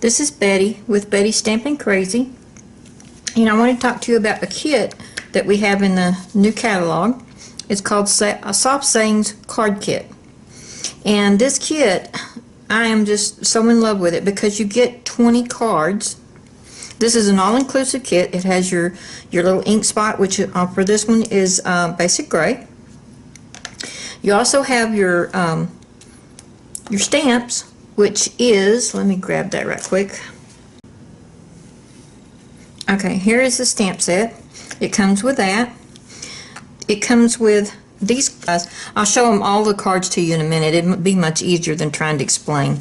This is Betty with Betty Stamping Crazy, and I want to talk to you about a kit that we have in the new catalog. It's called a Soft Sayings Card Kit, and this kit, I am just so in love with it because you get 20 cards. This is an all-inclusive kit. It has your little ink spot, which for this one is basic gray. You also have your stamps, which is, let me grab that right quick. Okay, here is the stamp set. It comes with that. It comes with these guys. I'll show them all the cards to you in a minute. It would be much easier than trying to explain.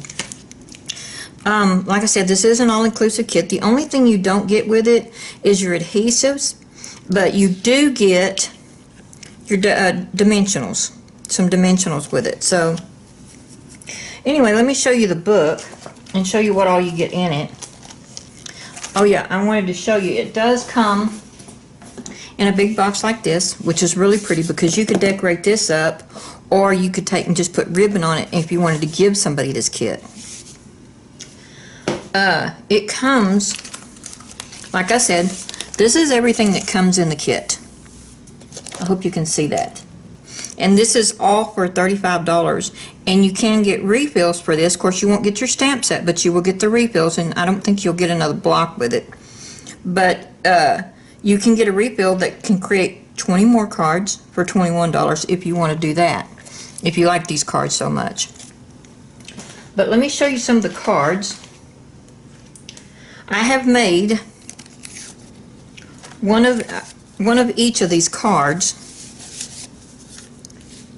Like I said, this is an all-inclusive kit. The only thing you don't get with it is your adhesives, but you do get your dimensionals, some dimensionals with it. So anyway, let me show you the book and show you what all you get in it. Oh yeah, I wanted to show you, it does come in a big box like this, which is really pretty because you could decorate this up, or you could take and just put ribbon on it if you wanted to give somebody this kit. It comes, like I said, this is everything that comes in the kit. I hope you can see that. And this is all for $35, and you can get refills for this. Of course, you won't get your stamp set, but you will get the refills, and I don't think you'll get another block with it. But you can get a refill that can create 20 more cards for $21 if you want to do that, if you like these cards so much. But let me show you some of the cards. I have made one of each of these cards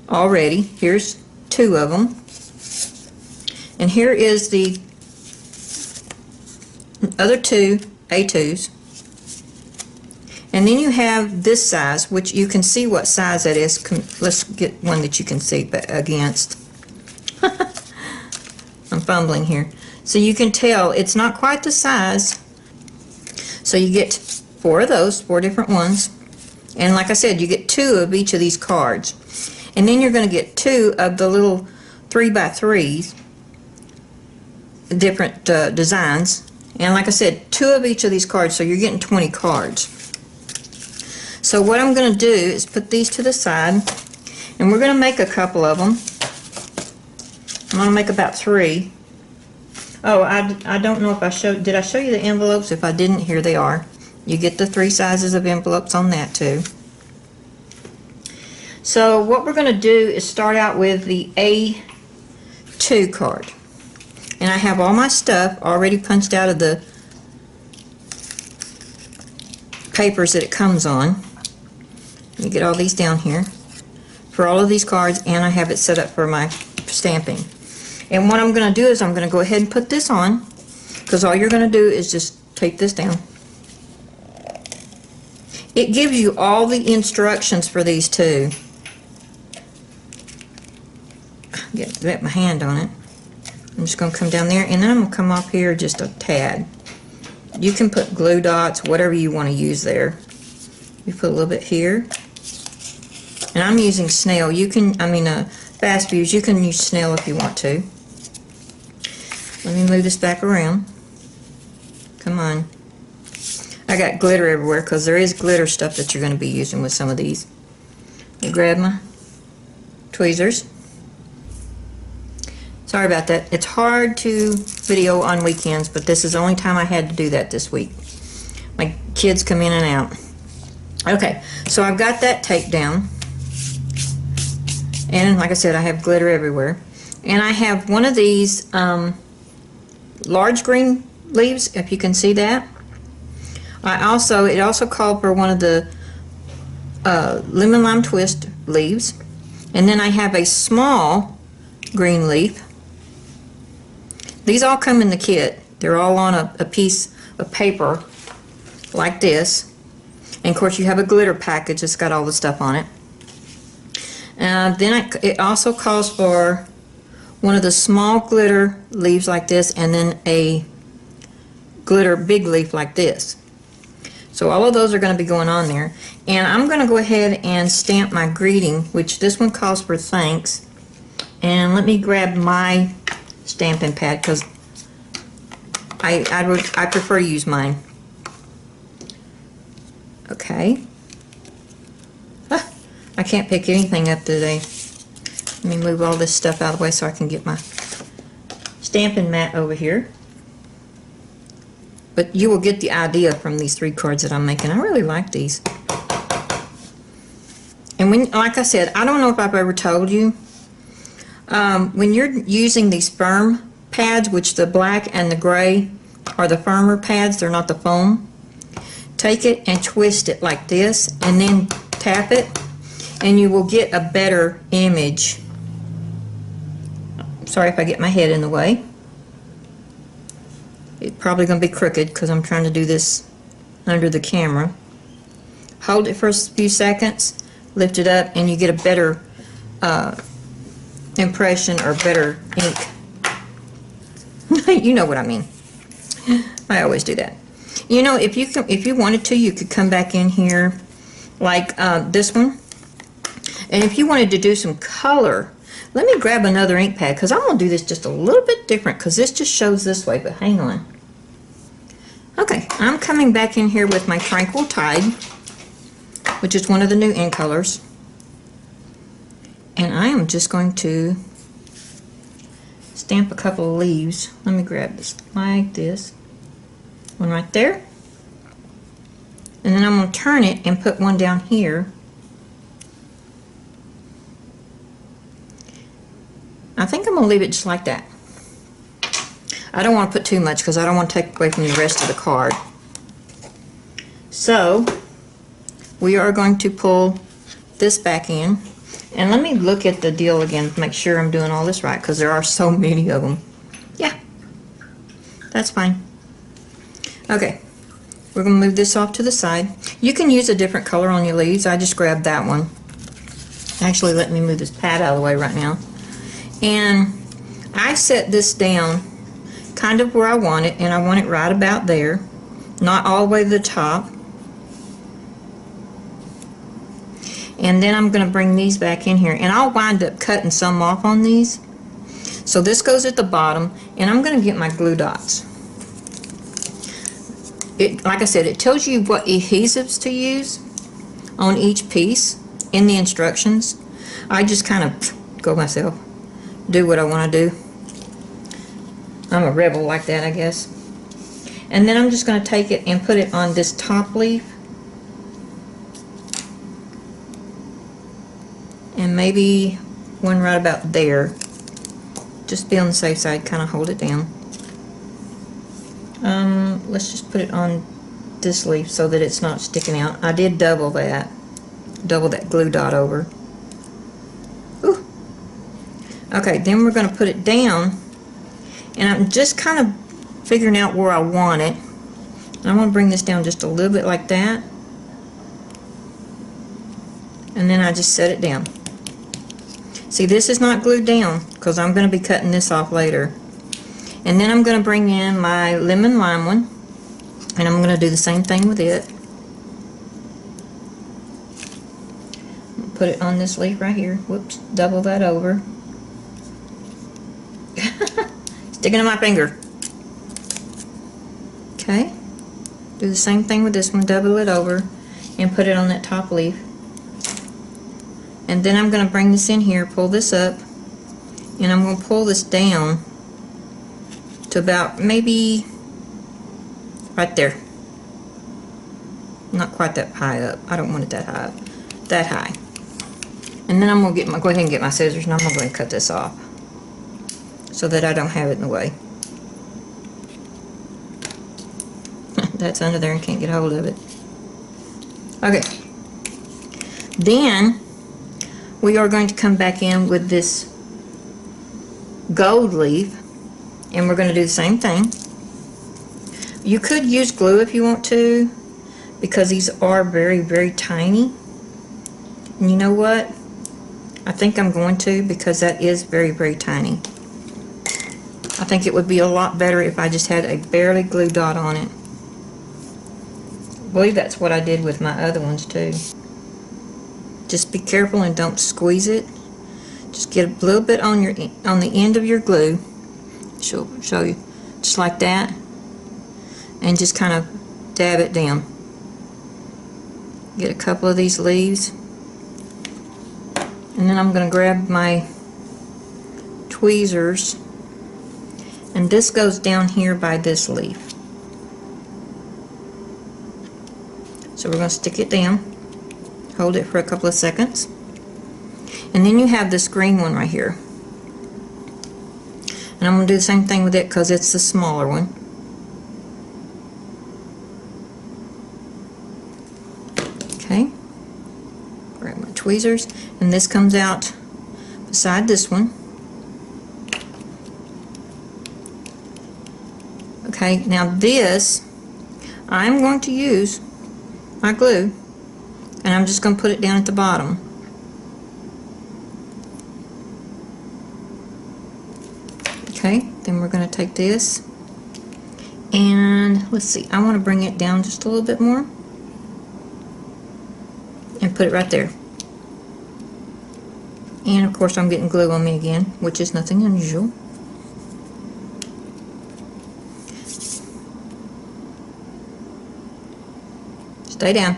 already. Here's 2 of them, and here is the other 2 A2s, and then you have this size, which you can see what size that is. Let's get one that you can see against. I'm fumbling here. So you can tell it's not quite the size. So you get 4 of those, 4 different ones, and like I said, you get 2 of each of these cards. And then you're going to get 2 of the little 3x3s, different designs. And like I said, 2 of each of these cards, so you're getting 20 cards. So what I'm going to do is put these to the side, and we're going to make a couple of them. I'm going to make about 3. Oh, I don't know if I showed, did I show you the envelopes? If I didn't, here they are. You get the 3 sizes of envelopes on that too. So what we're going to do is start out with the A2 card. And I have all my stuff already punched out of the papers that it comes on. Let me get all these down here for all of these cards, and I have it set up for my stamping. And what I'm going to do is I'm going to go ahead and put this on, because all you're going to do is just take this down. It gives you all the instructions for these too. Get my hand on it. I'm just going to come down there, and then I'm going to come off here just a tad. You can put glue dots, whatever you want to use there. You put a little bit here. And I'm using snail. You can, fast fuse, you can use snail if you want to. Let me move this back around. Come on. I got glitter everywhere because there is glitter stuff that you're going to be using with some of these. You grab my tweezers. Sorry about that. It's hard to video on weekends, but this is the only time I had to do that this week. My kids come in and out. Okay, so I've got that taped down. And like I said, I have glitter everywhere. And I have one of these large green leaves, if you can see that. It also called for one of the lemon lime twist leaves. And then I have a small green leaf. These all come in the kit. They're all on a piece of paper like this. And of course you have a glitter package that's got all the stuff on it. Then it also calls for one of the small glitter leaves like this, and then a glitter big leaf like this. So all of those are going to be going on there. And I'm going to go ahead and stamp my greeting, which this one calls for thanks. And let me grab my stamping pad because I prefer to use mine. Okay. Ah, I can't pick anything up today. Let me move all this stuff out of the way so I can get my stamping mat over here. But you will get the idea from these 3 cards that I'm making. I really like these. And when, like I said, I don't know if I've ever told you, when you're using these firm pads, which the black and the gray are the firmer pads, they're not the foam, take it and twist it like this and then tap it and you will get a better image. Sorry if I get my head in the way. It's probably going to be crooked because I'm trying to do this under the camera. Hold it for a few seconds, lift it up, and you get a better impression or better ink. You know what I mean. I always do that. You know, if you wanted to, you could come back in here like this one. And if you wanted to do some color, let me grab another ink pad because I'm going to do this just a little bit different because this just shows this way, but hang on. Okay, I'm coming back in here with my Tranquil Tide, which is one of the new ink colors. And I am just going to stamp a couple of leaves. Let me grab this like this. One right there. And then I'm going to turn it and put one down here. I think I'm going to leave it just like that. I don't want to put too much because I don't want to take away from the rest of the card. So we are going to pull this back in. And let me look at the deal again to make sure I'm doing all this right because there are so many of them. Yeah, that's fine. Okay, we're going to move this off to the side. You can use a different color on your leaves. I just grabbed that one. Actually, let me move this pad out of the way right now. And I set this down kind of where I want it, and I want it right about there, not all the way to the top. And then I'm going to bring these back in here, and I'll wind up cutting some off on these. So this goes at the bottom, and I'm going to get my glue dots. Like I said, it tells you what adhesives to use on each piece in the instructions. I just kind of go myself, do what I want to do. I'm a rebel like that, I guess. And then I'm just going to take it and put it on this top leaf. And maybe one right about there. Just be on the safe side, kind of hold it down. Let's just put it on this leaf so that it's not sticking out. I did double that glue dot over. Ooh. Okay, then we're going to put it down, and I'm just kind of figuring out where I want it. I'm going to bring this down just a little bit like that, and then I just set it down. See, this is not glued down because I'm going to be cutting this off later. And then I'm going to bring in my lemon lime one, and I'm going to do the same thing with it. Put it on this leaf right here. Whoops, double that over. Sticking to my finger. Okay, do the same thing with this one, double it over and put it on that top leaf. And then I'm going to bring this in here, pull this up, and I'm going to pull this down to about maybe right there. Not quite that high up. I don't want it that high up. That high. And then I'm going to go ahead and get my scissors, and I'm going to cut this off so that I don't have it in the way. That's under there and can't get hold of it. Okay. Then we are going to come back in with this gold leaf, and we're going to do the same thing. You could use glue if you want to, because these are very, very tiny. And you know what? I think I'm going to, because that is very, very tiny. I think it would be a lot better if I just had a barely glue dot on it. I believe that's what I did with my other ones too. Just be careful and don't squeeze it. Just get a little bit on the end of your glue. Show you, just like that. and just kind of dab it down. Get a couple of these leaves, and then I'm going to grab my tweezers, and this goes down here by this leaf. So we're going to stick it down, hold it for a couple of seconds, and then you have this green one right here. And I'm going to do the same thing with it because it's the smaller one. Okay, grab my tweezers, and this comes out beside this one. Okay, now this, I'm going to use my glue, and I'm just going to put it down at the bottom. Okay, then we're going to take this, and let's see, I want to bring it down just a little bit more and put it right there. And of course I'm getting glue on me again, which is nothing unusual. Stay down.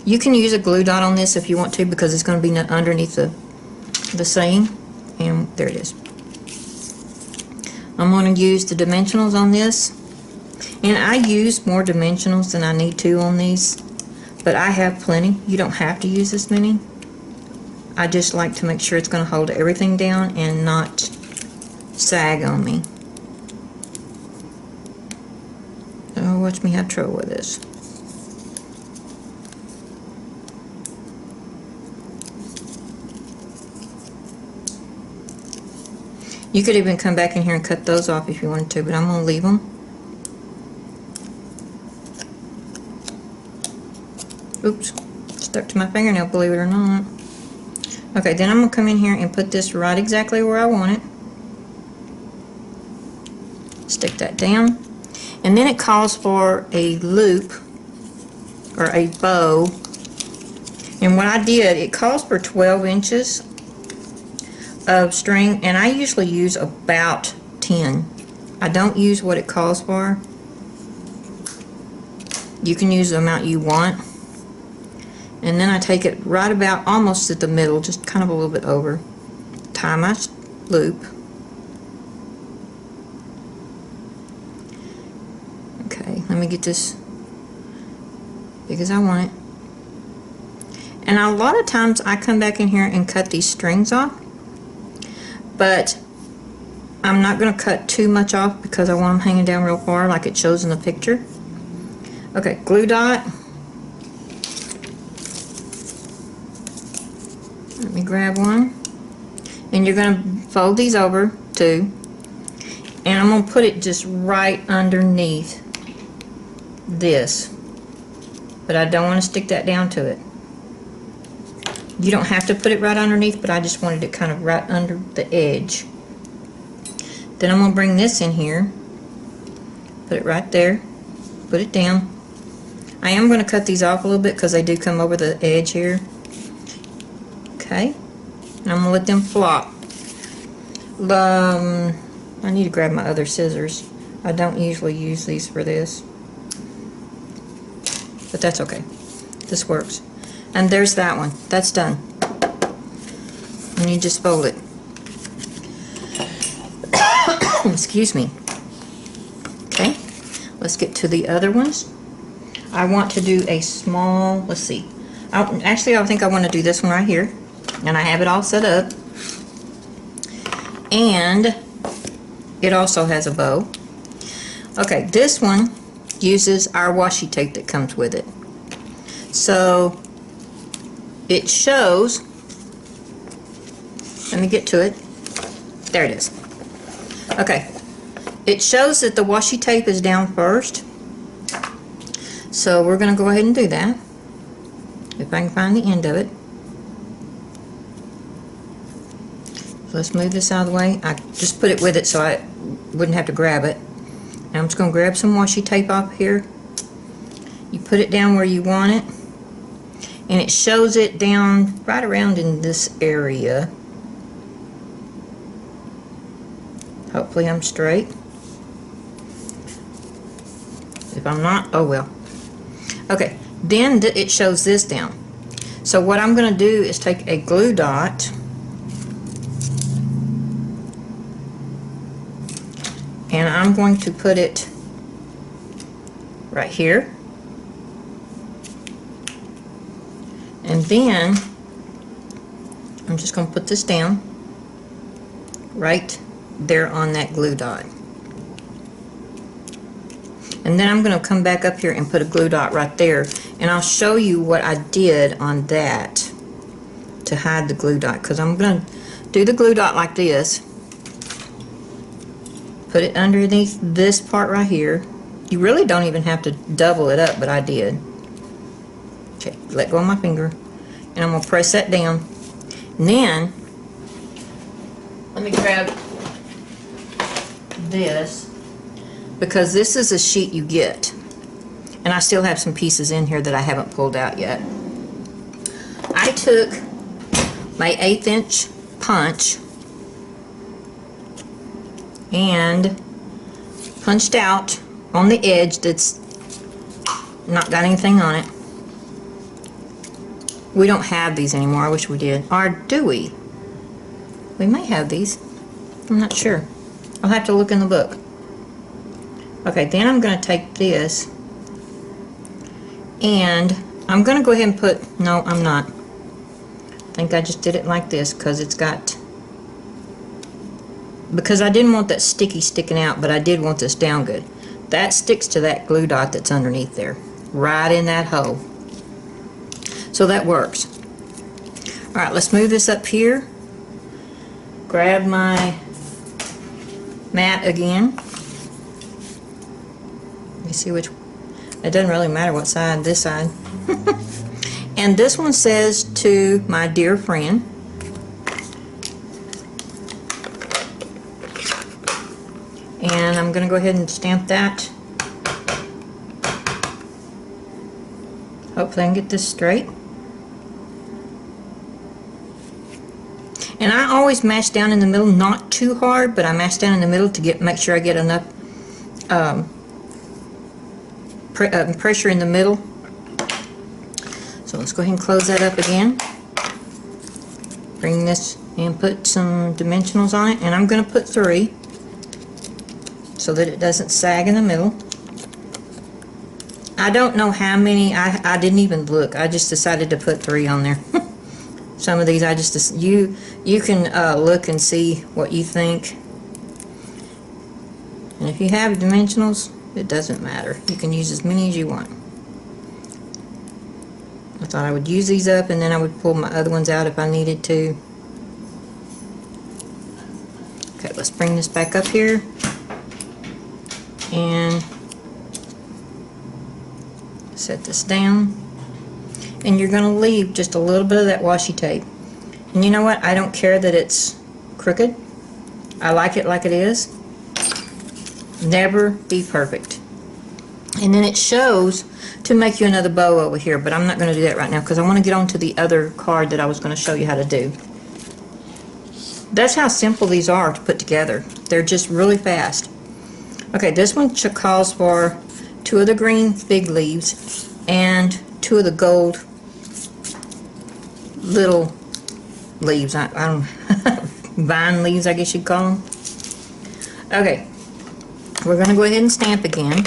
You can use a glue dot on this if you want to, because it's going to be underneath the saying. And there it is. I'm going to use the dimensionals on this, and I use more dimensionals than I need to on these, but I have plenty. You don't have to use this many. I just like to make sure it's going to hold everything down and not sag on me. Oh, watch me have trouble with this. You could even come back in here and cut those off if you wanted to, but I'm going to leave them. Oops, stuck to my fingernail, believe it or not. Okay, then I'm going to come in here and put this right exactly where I want it. Stick that down. And then it calls for a loop or a bow. And what I did, it calls for 12 inches of string, and I usually use about 10. I don't use what it calls for. You can use the amount you want. And then I take it right about almost at the middle, just kind of a little bit over. Tie my loop. Okay, let me get this big as I want it. And a lot of times I come back in here and cut these strings off, but I'm not going to cut too much off because I want them hanging down real far like it shows in the picture. Okay, glue dot. Let me grab one. And you're going to fold these over too. And I'm going to put it just right underneath this. But I don't want to stick that down to it. You don't have to put it right underneath, but I just wanted it kind of right under the edge. Then I'm going to bring this in here, put it right there, put it down. I am going to cut these off a little bit because they do come over the edge here. Okay, and I'm going to let them flop. I need to grab my other scissors. I don't usually use these for this, but that's okay. This works. And there's that one. That's done. And you just fold it. Excuse me. Okay, let's get to the other ones. I want to do a small, let's see. Actually, I think I want to do this one right here. And I have it all set up. And it also has a bow. Okay, this one uses our washi tape that comes with it. So it shows, let me get to it, there it is. Okay, it shows that the washi tape is down first, so we're going to go ahead and do that, if I can find the end of it. So let's move this out of the way. I just put it with it so I wouldn't have to grab it. Now I'm just going to grab some washi tape off here. You put it down where you want it, and it shows it down right around in this area. Hopefully I'm straight. If I'm not, oh well. Okay, then it shows this down. So what I'm going to do is take a glue dot and I'm going to put it right here. And then I'm just going to put this down right there on that glue dot. And then I'm going to come back up here and put a glue dot right there, and I'll show you what I did on that to hide the glue dot, because I'm going to do the glue dot like this, put it underneath this part right here. You really don't even have to double it up, but I did. Okay, let go of my finger, and I'm going to press that down. And then let me grab this, because this is a sheet you get, and I still have some pieces in here that I haven't pulled out yet. I took my 1/8 inch punch and punched out on the edge that's not got anything on it. We don't have these anymore. I wish we did. Or do we? We may have these. I'm not sure. I'll have to look in the book. Okay, then I'm going to take this and I'm going to go ahead and put, no, I'm not. I think I just did it like this because it's got, because I didn't want that sticky sticking out, but I did want this down good. That sticks to that glue dot that's underneath there, right in that hole. So that works. Alright, let's move this up here. Grab my mat again. You see which, it doesn't really matter what side, this side. And this one says, to my dear friend. And I'm going to go ahead and stamp that. Hopefully I can get this straight. And I always mash down in the middle, not too hard, but I mash down in the middle to make sure I get enough pressure in the middle. So let's go ahead and close that up again. Bring this and put some dimensionals on it, and I'm going to put 3 so that it doesn't sag in the middle. I don't know how many, I didn't even look. I just decided to put 3 on there. Some of these I just, you can look and see what you think. And if you have dimensionals, it doesn't matter. You can use as many as you want. I thought I would use these up and then I would pull my other ones out if I needed to. Okay, let's bring this back up here. And set this down. And you're going to leave just a little bit of that washi tape. And you know what? I don't care that it's crooked. I like it like it is. Never be perfect. And then it shows to make you another bow over here, but I'm not going to do that right now because I want to get on to the other card that I was going to show you how to do. That's how simple these are to put together. They're just really fast. Okay, this one calls for 2 of the green fig leaves and 2 of the gold little leaves. I don't vine leaves, I guess you'd call them. Okay, we're going to go ahead and stamp again.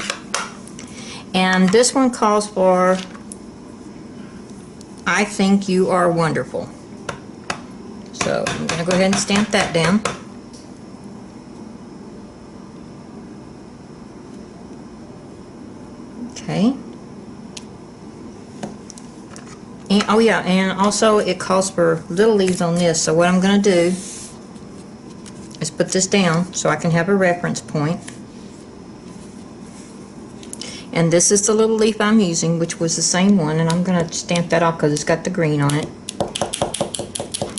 And this one calls for, I think you are wonderful. So I'm going to go ahead and stamp that down. Okay. And, oh yeah, and also it calls for little leaves on this. So what I'm going to do is put this down so I can have a reference point. And this is the little leaf I'm using, which was the same one, and I'm going to stamp that off because it's got the green on it.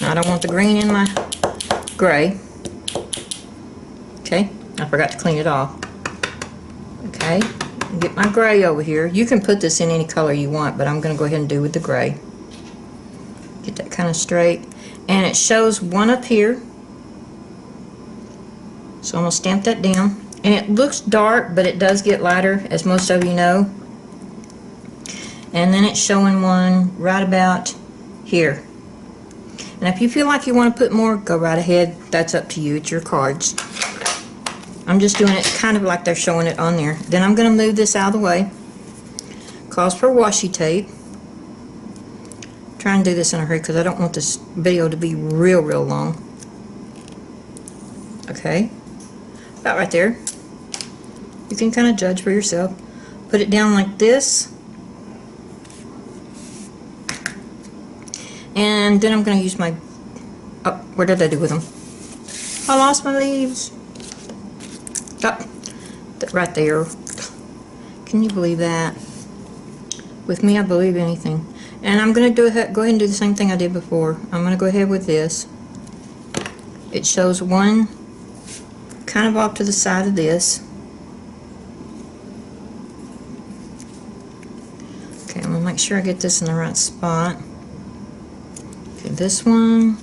I don't want the green in my gray. Okay, I forgot to clean it off. Okay, get my gray over here. You can put this in any color you want, but I'm going to go ahead and do with the gray. Get that kind of straight. And it shows one up here. So I'm going to stamp that down. And it looks dark, but it does get lighter, as most of you know. And then it's showing one right about here. And if you feel like you want to put more, go right ahead. That's up to you. It's your cards. I'm just doing it kind of like they're showing it on there. Then I'm going to move this out of the way. Calls for washi tape. Try and do this in a hurry because I don't want this video to be real long. Okay, about right there. You can kind of judge for yourself. Put it down like this. And then I'm going to use my, oh, what did I do with them? I lost my leaves. Oh, right there. Can you believe that? With me, I believe anything. And I'm going to go ahead and do the same thing I did before. I'm going to go ahead with this. It shows one kind of off to the side of this. Okay, I'm going to make sure I get this in the right spot. Okay, this one.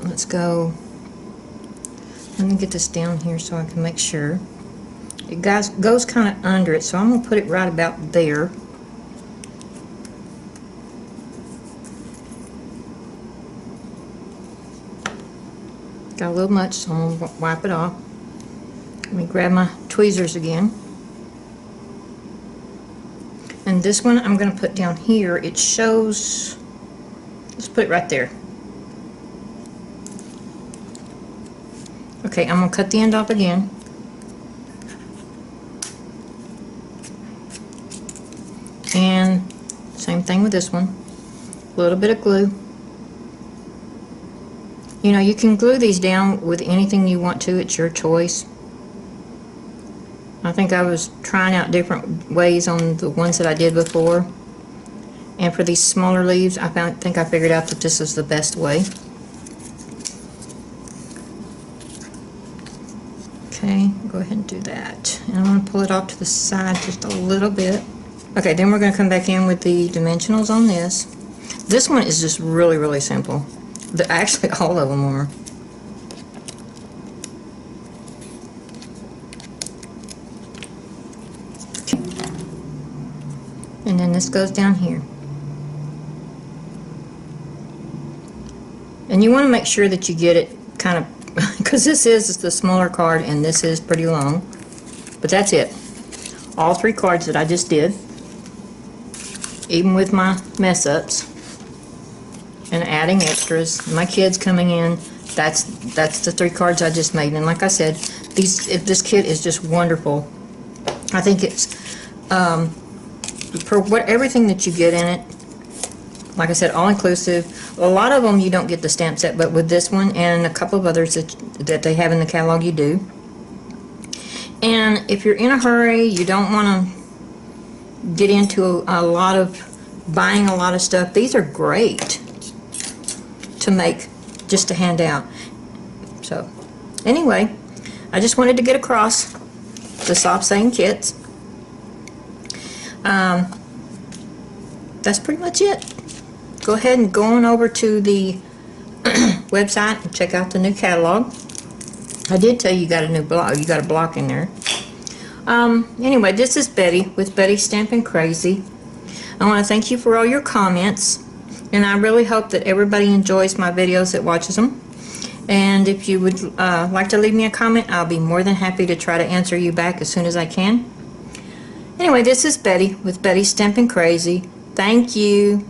Let's go. Let me get this down here so I can make sure. It goes kind of under it, so I'm going to put it right about there. Got a little much, so I'm going to wipe it off. Let me grab my tweezers again. And this one I'm going to put down here. It shows, let's put it right there. Okay, I'm going to cut the end off again. And same thing with this one. A little bit of glue. You know, you can glue these down with anything you want to. It's your choice. I think I was trying out different ways on the ones that I did before. And for these smaller leaves, I think I figured out that this is the best way. Okay, go ahead and do that. And I'm going to pull it off to the side just a little bit. Okay, then we're going to come back in with the dimensionals on this. This one is just really simple. Actually, all of them are. And then this goes down here. And you want to make sure that you get it kind of, because this is the smaller card and this is pretty long. But that's it. All three cards that I just did. Even with my mess ups. And adding extras. My kids coming in. That's the three cards I just made. And like I said, this kit is just wonderful. I think it's for everything that you get in it. Like I said, all inclusive. A lot of them you don't get the stamp set, but with this one and a couple of others that they have in the catalog, you do. And if you're in a hurry, you don't want to get into a lot of buying a lot of stuff. These are great to make, just to hand out. So anyway, I just wanted to get across the soft saying kits. That's pretty much it. Go ahead and go on over to the website and check out the new catalog. I did tell you you got a new block. You got a block in there. Anyway, this is Betty with Betty's Stamping Crazy. I want to thank you for all your comments, and I really hope that everybody enjoys my videos that watches them. And if you would like to leave me a comment, I'll be more than happy to try to answer you back as soon as I can. Anyway, this is Betty with Betty's Stamping Crazy. Thank you.